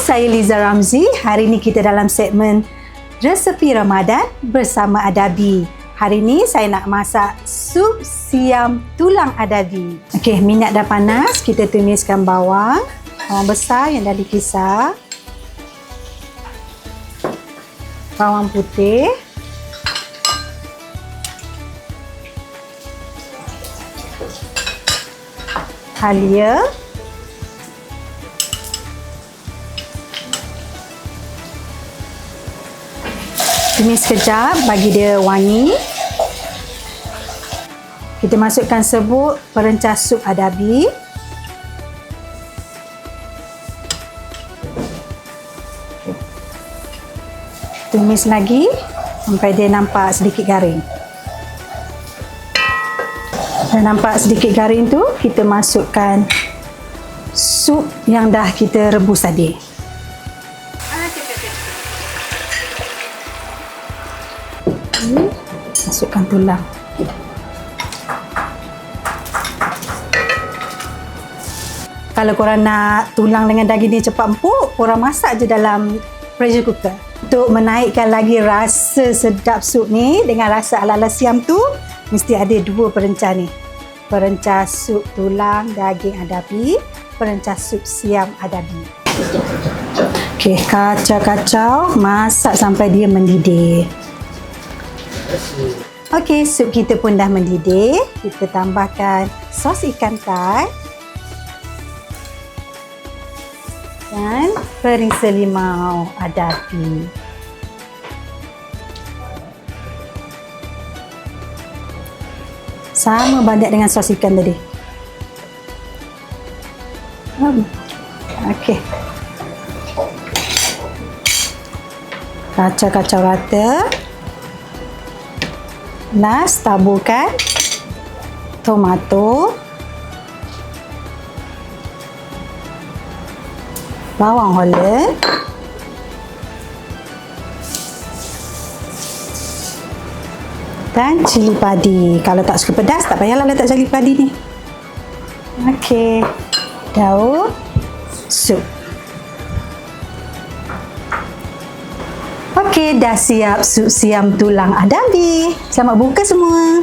saya Liza Ramzi. Hari ini kita dalam segmen resepi Ramadan bersama Adabi. Hari ini saya nak masak sup siam tulang adabi. Okey, minyak dah panas, kita tumiskan bawang besar yang dah dikisar. Bawang putih. Halia. Tumis sekejap bagi dia wangi. Kita masukkan serbuk perencah sup adabi. Tumis lagi sampai dia nampak sedikit garing. Dah nampak sedikit garing tu, kita masukkan sup yang dah kita rebus tadi. Masukkan tulang. Kalau korang nak tulang dengan daging ni cepat empuk, korang masak je dalam pressure cooker. Untuk menaikkan lagi rasa sedap sup ni dengan rasa ala-ala siam tu, mesti ada dua perencah ni. Perencah sup tulang daging adabi, perencah sup siam adabi. Okey, kacau-kacau, masak sampai dia mendidih. Okey, sup kita pun dah mendidih. Kita tambahkan sos ikan tai dan perisa limau adabi. Sama banyak dengan sos ikan tadi. Okey. Kacau-kacau rata. Last, taburkan tomato, bawang holland, dan cili padi. Kalau tak suka pedas, tak payahlah letak cili padi ni. Okey, daun sup. Okey, dah siap sup siam tulang adabi. Selamat buka semua.